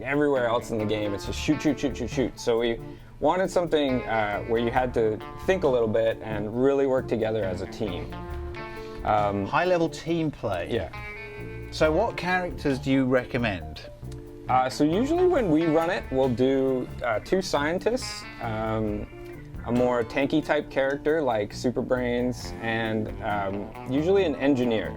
Everywhere else in the game, it's just shoot, shoot, shoot, shoot, shoot. So we wanted something where you had to think a little bit and really work together as a team. High-level team play. Yeah. So what characters do you recommend? So usually when we run it, we'll do 2 scientists, a more tanky type character like Super Brains, and usually an engineer.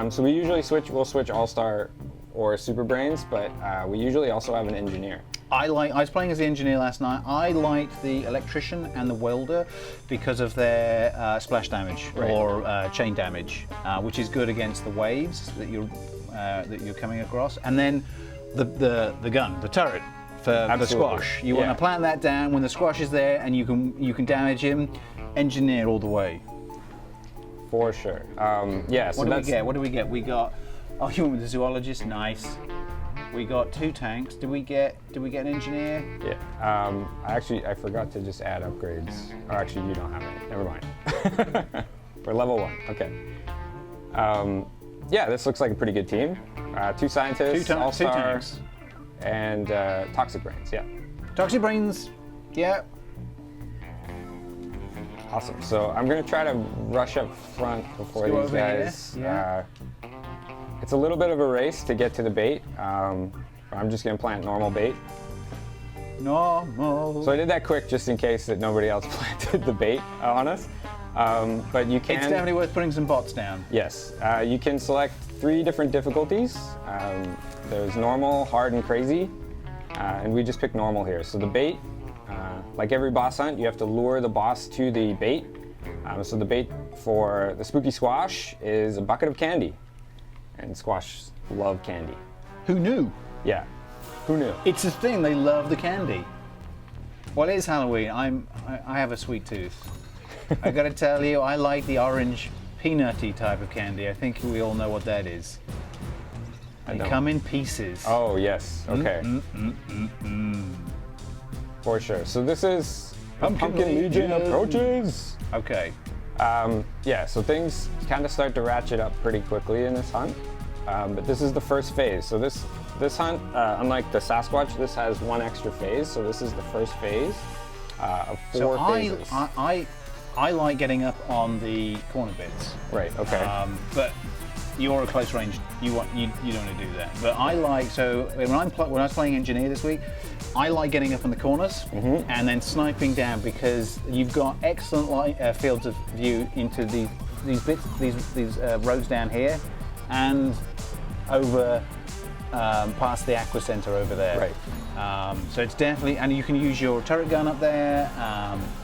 So we usually we'll switch All-Star or Super Brains, but we usually also have an engineer. I was playing as the engineer last night. I liked the electrician and the welder because of their splash damage or chain damage, which is good against the waves that you're coming across. And then the gun, the turret for the squash. You want to plant that down when the squash is there, and you can damage him. Engineer all the way. For sure. Yeah. So What do we get? We got. Oh, you went with the zoologist. Nice. We got 2 tanks. Did we get an engineer? Yeah. I forgot to just add upgrades. Oh, actually, you don't have any. Never mind. We're level 1. Okay. Yeah, this looks like a pretty good team. 2 scientists, All-Star, 2 tanks, and Toxic Brains. Yeah. Toxic Brains. Yeah. Awesome. So I'm gonna try to rush up front before these guys. Yeah. It's a little bit of a race to get to the bait. I'm just gonna plant normal bait. Normal. So I did that quick just in case that nobody else planted the bait on us. But you can. It's definitely worth putting some bots down. Yes. You can select 3 different difficulties. There's normal, hard, and crazy. And we just picked normal here. So the bait, like every boss hunt, you have to lure the boss to the bait. So the bait for the spooky squash is a bucket of candy. And squash love candy. Who knew? Yeah. Who knew? It's a thing. They love the candy. Well, it is Halloween. I have a sweet tooth. I got to tell you, I like the orange peanutty type of candy. I think we all know what that is. They come in pieces. Oh yes. Okay. For sure. So this is Pumpkin Legion approaches. Okay. Yeah, so things kind of start to ratchet up pretty quickly in this hunt, but this is the first phase. So this hunt, unlike the Sasquatch, this has 1 extra phase. So this is the first phase of 4 phases. I like getting up on the corner bits. Right. Okay. But you're a close range. You don't want to do that. But I like when I was playing engineer this week, I like getting up on the corners and then sniping down because you've got excellent fields of view into these roads down here and over past the aqua center over there. Right. So it's definitely, and you can use your turret gun up there,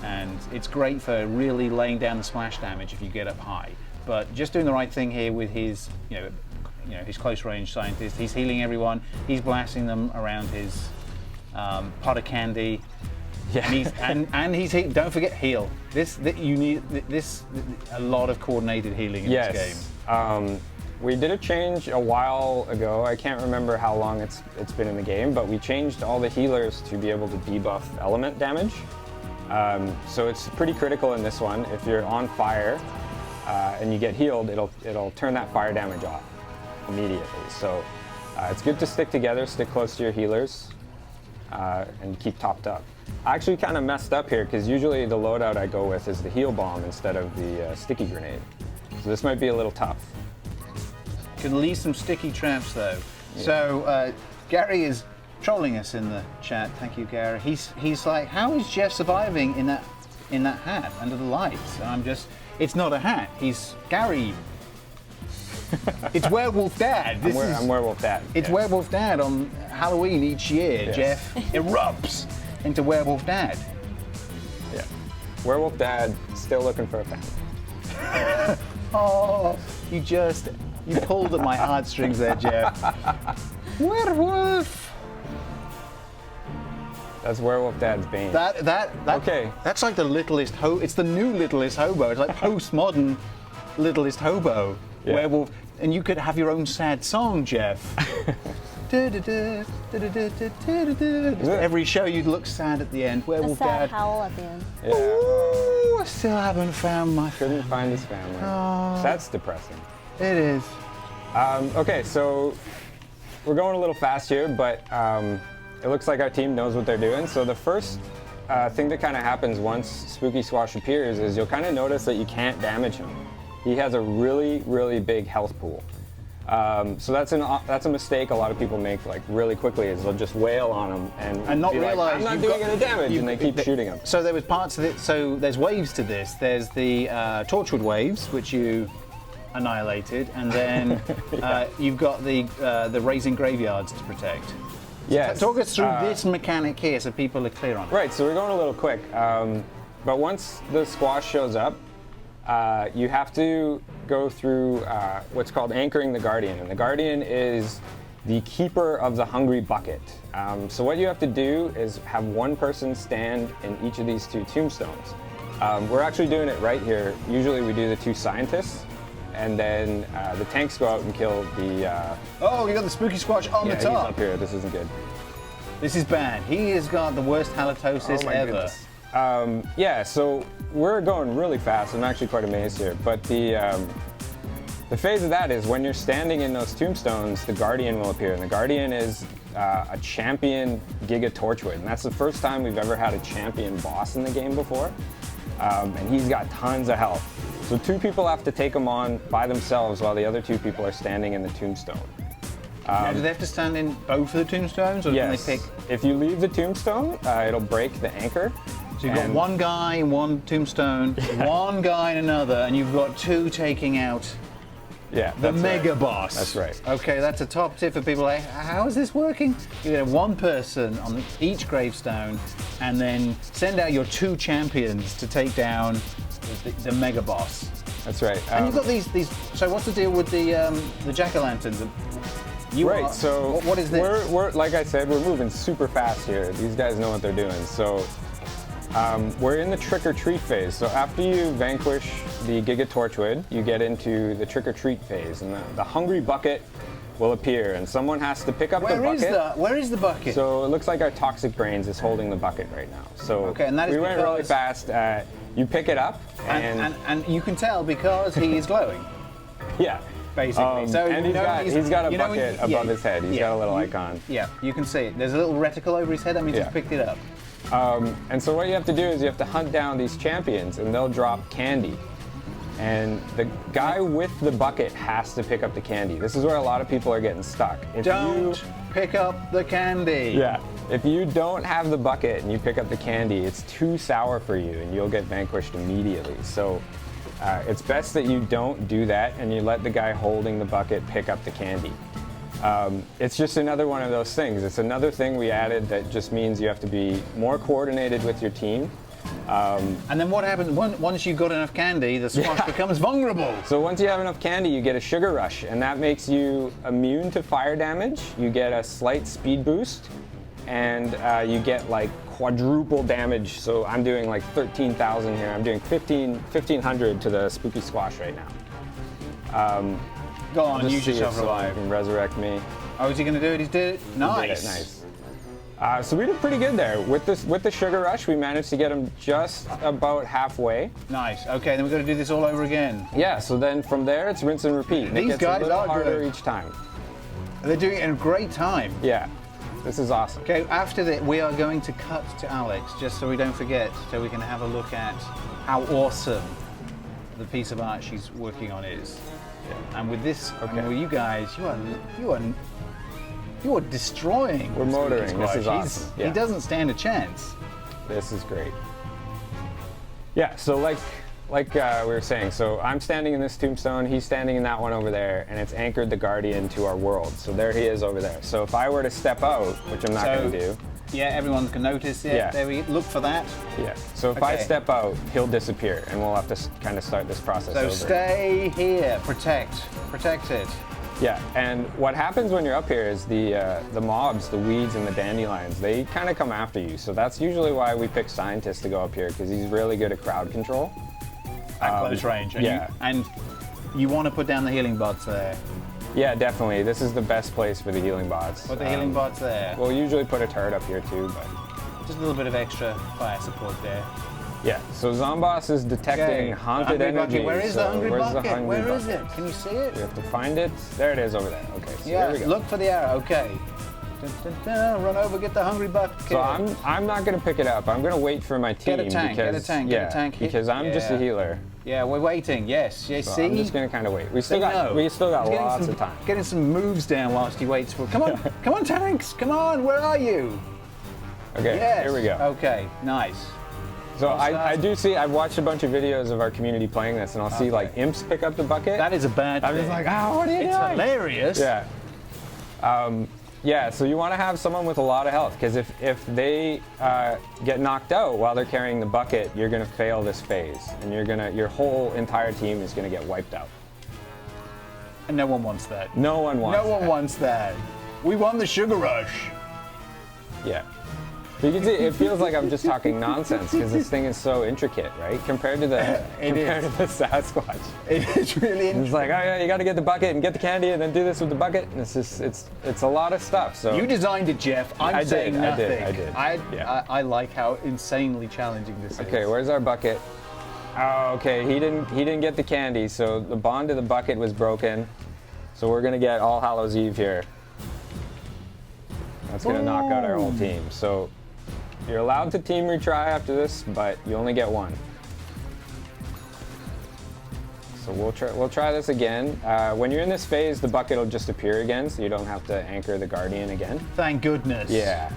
and it's great for really laying down the splash damage if you get up high. But just doing the right thing here with his, his close range scientist. He's healing everyone. He's blasting them around his pot of candy. Yeah. And he's don't forget heal. You need a lot of coordinated healing in this game. We did a change a while ago. I can't remember how long it's been in the game, but we changed all the healers to be able to debuff element damage. So it's pretty critical in this one. If you're on fire and you get healed, it'll turn that fire damage off immediately. So it's good to stick together, stick close to your healers, and keep topped up. I actually kind of messed up here because usually the loadout I go with is the heal bomb instead of the sticky grenade. So this might be a little tough. Can leave some sticky traps though. Yeah. So Gary is trolling us in the chat. Thank you, Gary. He's like, how is Jeff surviving in that hat under the lights? And I'm just, it's not a hat. He's Gary. It's Werewolf Dad. I'm Werewolf Dad. It's Werewolf Dad on Halloween each year. Yes. Jeff erupts into Werewolf Dad. Yeah. Werewolf Dad still looking for a family. Oh, you pulled at my heartstrings there, Jeff. Werewolf. That's Werewolf Dad's bane. Okay. That's like the littlest It's the new littlest hobo. It's like postmodern littlest hobo. Yeah. Werewolf, and you could have your own sad song, Jeff. Every show you'd look sad at the end. Werewolf Dad. Howl at the end. Yeah. Ooh, I still haven't found my. Couldn't find his family. Oh. That's depressing. It is. Okay, so we're going a little fast here, but it looks like our team knows what they're doing. So the first thing that kind of happens once Spooky Squash appears is you'll kind of notice that you can't damage him. He has a really, really big health pool. So that's a mistake a lot of people make like really quickly, is they'll just wail on him and not be like, realize I'm not doing any damage, and they keep shooting him. So there was parts of it. So there's waves to this. There's the Torchwood waves, which you annihilated, and then you've got the raising graveyards to protect. Yes. Talk us through this mechanic here, so people are clear on it. Right. So we're going a little quick, but once the squash shows up, you have to go through what's called anchoring the Guardian, and the Guardian is the keeper of the hungry bucket. So what you have to do is have one person stand in each of these 2 tombstones. We're actually doing it right here. Usually we do the 2 scientists, and then the tanks go out and kill the... Oh, you got the Spooky Squash on the top. He's up here. This isn't good. This is bad. He has got the worst halitosis ever. Goodness. Yeah, so we're going really fast. I'm actually quite amazed here. But the phase of that is when you're standing in those tombstones, the Guardian will appear. And the Guardian is a champion Giga Torchwood. And that's the first time we've ever had a champion boss in the game before. And he's got tons of health. So 2 people have to take him on by themselves while the other 2 people are standing in the tombstone. Now, do they have to stand in both of the tombstones, or yes. can they pick? If you leave the tombstone, it'll break the anchor. So you've got one guy in one tombstone, one guy in another, and you've got 2 taking out the mega boss. That's right. Okay, that's a top tip for people. Like, how is this working? You get one person on each gravestone, and then send out your 2 champions to take down the mega boss. That's right. And you've got these. So what's the deal with the jack-o'-lanterns? So what is this? We're like I said, we're moving super fast here. These guys know what they're doing. So we're in the trick-or-treat phase. So after you vanquish the Giga Torchwood, you get into the trick-or-treat phase, and the hungry bucket will appear, and someone has to pick up the bucket. Where is the bucket? So it looks like our Toxic Brains is holding the bucket right now. So okay, and that is we went really fast. You pick it up, and you can tell because he is glowing. Yeah. Basically. So and he's got a bucket above his head. He's got a little icon. Yeah, you can see it. There's a little reticle over his head. That means he's picked it up. And so what you have to do is you have to hunt down these champions, and they'll drop candy. And the guy with the bucket has to pick up the candy. This is where a lot of people are getting stuck. Don't pick up the candy. Yeah. If you don't have the bucket and you pick up the candy, it's too sour for you, and you'll get vanquished immediately. So it's best that you don't do that, and you let the guy holding the bucket pick up the candy. It's just another one of those things. It's another thing we added that just means you have to be more coordinated with your team. And then what happens once you've got enough candy, the squash becomes vulnerable. So once you have enough candy, you get a sugar rush, and that makes you immune to fire damage. You get a slight speed boost, and you get like quadruple damage. So I'm doing like 13,000 here. I'm doing 1,500 to the Spooky Squash right now. Go on, use yourself revive and resurrect me. Oh, is he going to do it? He's did it. Nice. He did it. Nice. So we did pretty good there. With the sugar rush, we managed to get him just about halfway. Nice. Okay, then we've got to do this all over again. Yeah. So then from there, it's rinse and repeat. And These it gets guys a little are harder good. each time. They're doing it in a great time. Yeah. This is awesome. Okay, after that, we are going to cut to Alex, just so we don't forget, so we can have a look at how awesome the piece of art she's working on is. Yeah. And with this, I mean, with you guys, you are destroying. We're motoring. This is awesome. He doesn't stand a chance. This is great. Yeah. So like we were saying, so I'm standing in this tombstone, he's standing in that one over there, and it's anchored the Guardian to our world. So there he is over there. So if I were to step out, which I'm not going to do. Yeah, everyone can notice it. Yeah. There we look for that. Yeah. So if I step out, he'll disappear, and we'll have to kind of start this process over. So stay here. Protect it. Yeah, and what happens when you're up here is the mobs, the weeds and the dandelions, they kind of come after you. So that's usually why we pick Scientist to go up here, because he's really good at crowd control. At close range. And you want to put down the healing bots there. Yeah, definitely. This is the best place for the healing bots. Put the healing bots there. We'll usually put a turret up here too, but... Just a little bit of extra fire support there. Yeah, so Zomboss is detecting haunted energy. Where is the hungry bucket? Where is it? Can you see it? We have to find it. There it is over there. Okay, so here we go. Look for the arrow. Okay. Run over, get the hungry buck. So I'm not gonna pick it up. I'm gonna wait for my team. Get a tank, because, get a tank, yeah, get a tank. Because I'm just a healer. Yeah, we're waiting. Yes, yes. So See, I'm just gonna kind of wait. We still got He's lots of time. Getting some moves down whilst he waits for. Come on, come on, tanks! Come on, where are you? Okay, Yes. here we go. Okay, nice. So I do see. I've watched a bunch of videos of our community playing this, and I'll see like imps pick up the bucket. That is a bad thing. I'm just like, what are you doing? It's hilarious. Yeah. Yeah, so you want to have someone with a lot of health, because if they get knocked out while they're carrying the bucket, you're going to fail this phase, and your whole entire team is going to get wiped out. And no one wants that. No one wants that. No one wants that. We won the sugar rush. Yeah. But you can see, it feels like I'm just talking nonsense, because this thing is so intricate, right? Compared to the Sasquatch. It is really interesting. It's like, oh yeah, you got to get the bucket and get the candy, and then do this with the bucket. And it's a lot of stuff. So you designed it, Jeff. I'm saying nothing. I did. I like how insanely challenging this is. Okay, where's our bucket? Oh, okay, he didn't get the candy, so the bond to the bucket was broken. So we're gonna get All Hallows Eve here. That's gonna knock out our whole team. So you're allowed to team retry after this, but you only get one. So we'll try this again. When you're in this phase, the bucket will just appear again, so you don't have to anchor the Guardian again. Thank goodness. Yeah.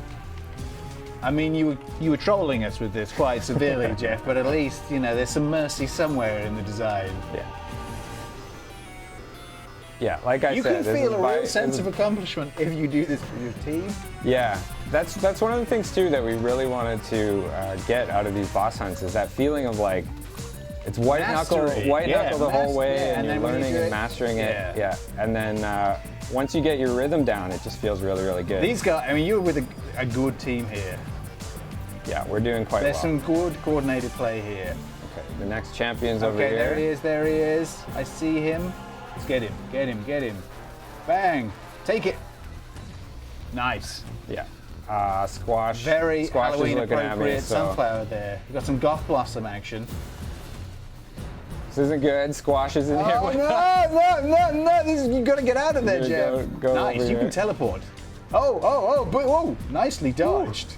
I mean, you were trolling us with this quite severely, Jeff, but at least, there's some mercy somewhere in the design. Yeah. Yeah, like I said, you can feel a real sense of accomplishment if you do this with your team. Yeah, that's one of the things too that we really wanted to get out of these boss hunts, is that feeling of like, it's white knuckle the whole way, and you're learning and mastering it. Yeah, and then once you get your rhythm down, it just feels really, really good. These guys, I mean, you're with a good team here. Yeah, we're doing quite well. There's some good coordinated play here. Okay, the next champion's over here. Okay, there he is. I see him. Let's get him. Bang, take it. Nice. Yeah. Squash. Very Squash Halloween is looking at me, appropriate sunflower there. We've got some goth blossom action. This isn't good. Squash is in here. No! You've got to get out of there, Jeff. Go nice, you can teleport. Oh, nicely dodged.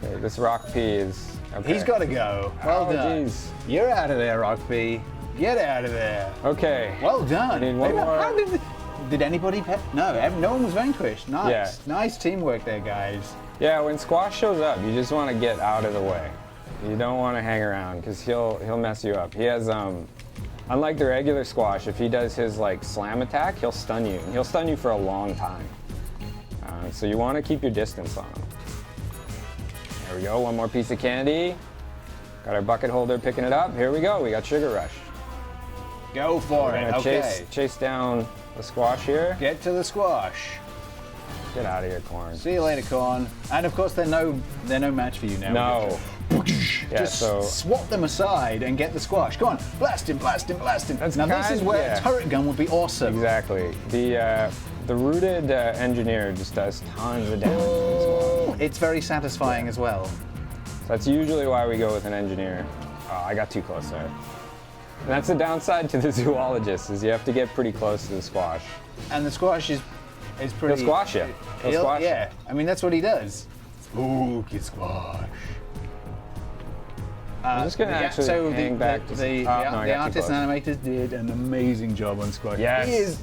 Okay, this Rock P is... Okay. He's got to go. Well done. Geez. You're out of there, Rock P. Get out of there. Okay. Well done. I need one more. How did anybody... No one was vanquished. Nice. Yeah. Nice teamwork there, guys. Yeah, when Squash shows up, you just want to get out of the way. You don't want to hang around, because he'll mess you up. He has, unlike the regular Squash, if he does his like slam attack, he'll stun you. And he'll stun you for a long time. So you want to keep your distance on him. There we go, one more piece of candy. Got our bucket holder picking it up. Here we go, we got Sugar Rush. Go for it, okay. Chase down the Squash here. Get to the Squash. Get out of here, Corn. See you later, Corn. And of course, they're no match for you now. No. Just swap them aside and get the Squash. Go on, blast him. Now this is where a turret gun would be awesome. Exactly. The rooted engineer just does tons of damage as well. It's very satisfying as well. So that's usually why we go with an engineer. Oh, I got too close there. And that's the downside to the zoologist, is you have to get pretty close to the Squash. And the Squash is pretty... He'll squash you. He'll squash you. I mean, that's what he does. Spooky Squash. I'm just going to actually hang back. The artists and animators did an amazing job on Squash. Yes.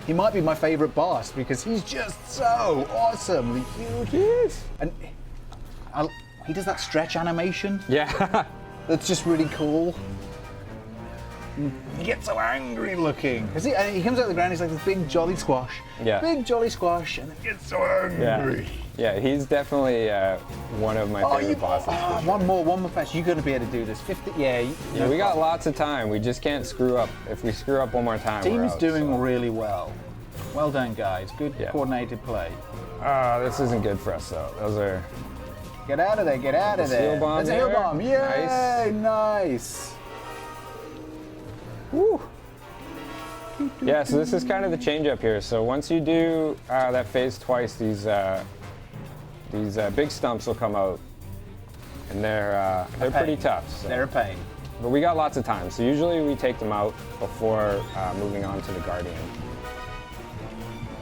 He might be my favorite boss, because he's just so awesomely huge. Yes. And he does that stretch animation. Yeah. That's just really cool. He gets so angry looking. Because he comes out of the ground, he's like this big jolly Squash. Yeah. Big jolly Squash, and then gets so angry. Yeah, he's definitely one of my favorite bosses. One more patch. You're going to be able to do this. 50. Yeah. We got lots of time. We just can't screw up. If we screw up one more time, Team's doing really well. Well done, guys. Good coordinated play. This isn't good for us, though. Those are... Get out of there. Get out of there. That's a heal bomb. Yay! Nice. Woo. Yeah, so this is kind of the change up here. So once you do that phase twice, these big stumps will come out, and they're pretty tough. So. They're a pain. But we got lots of time, so usually we take them out before moving on to the Guardian.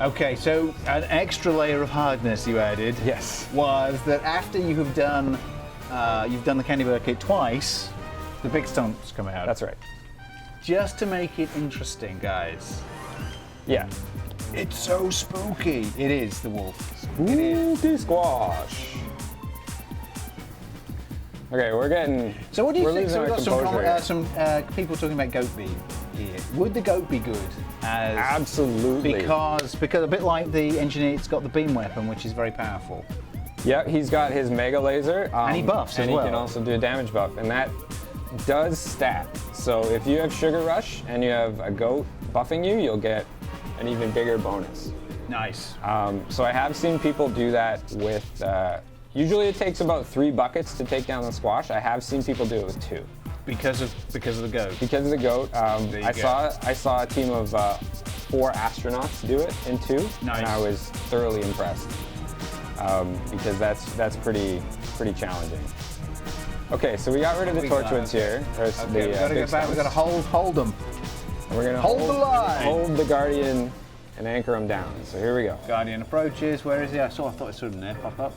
Okay, so an extra layer of hardness you added. Yes. Was that after you have done, you've done the candy bucket twice, the big stumps come out. That's right. Just to make it interesting, guys. Yeah. It's so spooky. It is the wolf. It is. Spooky squash. Okay, we're getting. So what do you we're think? So losing we've our got composure here. some people talking about goat beef here. Would the goat be good? As Absolutely. because a bit like the engineer, it's got the beam weapon, which is very powerful. Yep, he's got his mega laser. And he buffs and as well. he can also do a damage buff, and that does stack. So if you have Sugar Rush and you have a goat buffing you, you'll get an even bigger bonus. Nice. So I have seen people do that with. Usually it takes about 3 buckets to take down the squash. I have seen people do it with 2. Because of the goat. Because of the goat, There you go. I saw a team of 4 astronauts do it in 2, Nice. and I was thoroughly impressed because that's pretty challenging. Okay, so we got rid of the We got- Torchwoods here. There's Okay, the, we gotta big go back. We stumps. gotta hold them. And we're gonna hold the line. hold the Guardian, and anchor him down. So here we go. Guardian approaches. Where is he? I thought I saw him there pop up.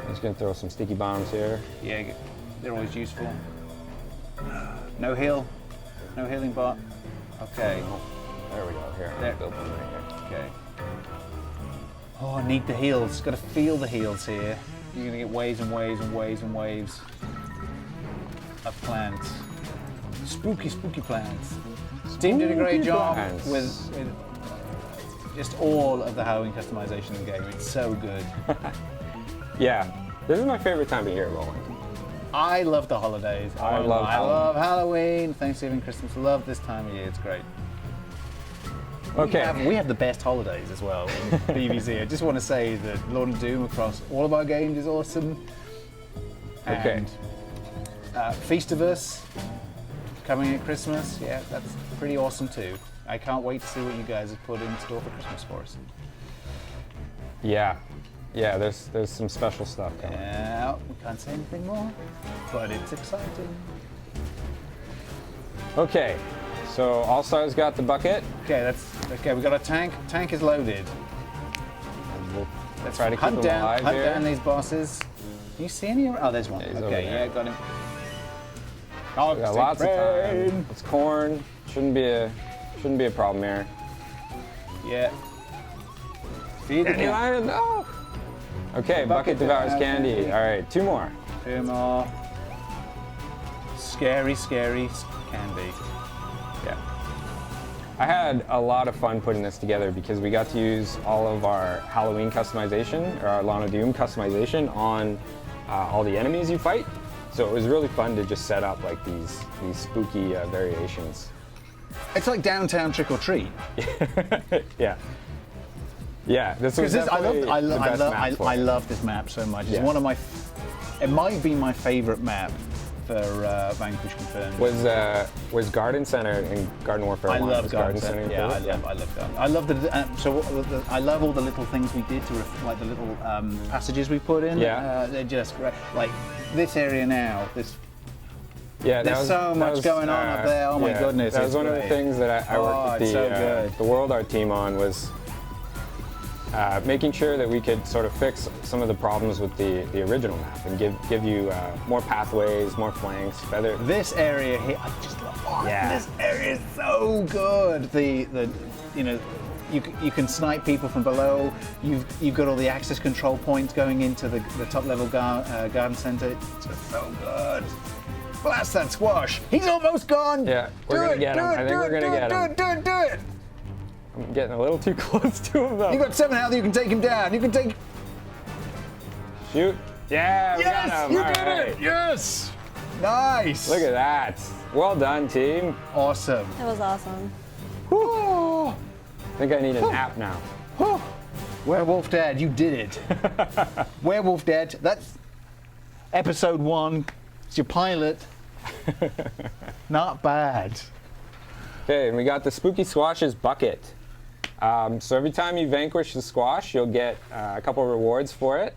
I'm just gonna throw some sticky bombs here. Yeah, they're always useful. No heal. No healing bot. Okay. There we go. Here, There. I'll build one right here. Okay. Oh, I need the heals. Got to feel the heals here. You're gonna get waves and waves and waves and waves of plants. Spooky, spooky plants. Team did a great Spooky job plants. with just all of the Halloween customization in the game. It's so good. Yeah, this is my favorite time of year, Roland. I love the holidays. I love I love Halloween, Thanksgiving, Christmas. Love this time of year. It's great. Okay. We have the best holidays as well in BVZ. I just want to say that Lord of Doom across all of our games is awesome. Okay. And Feastiverse coming at Christmas. Yeah, that's pretty awesome too. I can't wait to see what you guys have put in store for Christmas for us. Yeah, there's some special stuff coming. Yeah, we can't say anything more, but it's exciting. Okay, so All Stars got the bucket. Okay, we got a tank. Tank is loaded. And we'll Let's try to keep hunt them down, alive hunt here. down these bosses. Can you see any? Oh, there's one. Yeah, he's over Okay, there. yeah, got him. Oh, We got lots of time. It's corn. Shouldn't be a problem here. Yeah. Feed the Candy cat. lion, no. Okay, bucket devours candy. All right, 2 more. 2 more. Scary, scary candy. Yeah. I had a lot of fun putting this together because we got to use all of our Halloween customization, or our Lawn of Doom customization on all the enemies you fight. So it was really fun to just set up like these spooky variations. It's like downtown trick or treat. Yeah. Yeah, this was definitely the best map for I it. love this map so much. It's Yeah. one of my. It might be my favorite map for Vanquish Confirmed. Was Garden Center in Garden Warfare I 1? love was Garden Center. your Yeah, favorite? I love Garden. I love I love all the little things we did to like the little passages we put in. Yeah. They're just great. Like this area now. Yeah, There's so much going on up there. Oh my goodness, That was it's one of the great. things that I Oh, worked it's with so good. the World Art team on was making sure that we could sort of fix some of the problems with the original map and give you more pathways, more flanks, better. This area here, I just love. Oh, Yeah. This area is so good. You can snipe people from below. You've got all the access control points going into the top level garden center. It's just so good. Blast that squash. He's almost gone. Yeah, we're gonna get him. I think we're gonna get him. Do it. I'm getting a little too close to him though. You got 7 health. You can take him down. You can take. Shoot. Yeah, we got Yes, him. you All did right. it. Yes. Nice. Look at that. Well done, team. Awesome. It was awesome. Whew. I think I need a nap now. Whew. Werewolf Dad, you did it. Werewolf Dad, that's episode 1. It's your pilot. Not bad. Okay, and we got the Spooky Squashes bucket. So every time you vanquish the squash, you'll get a couple rewards for it.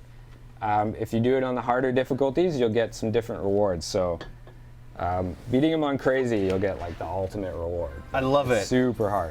If you do it on the harder difficulties, you'll get some different rewards. So beating him on crazy, you'll get like the ultimate reward. I love it. Super hard.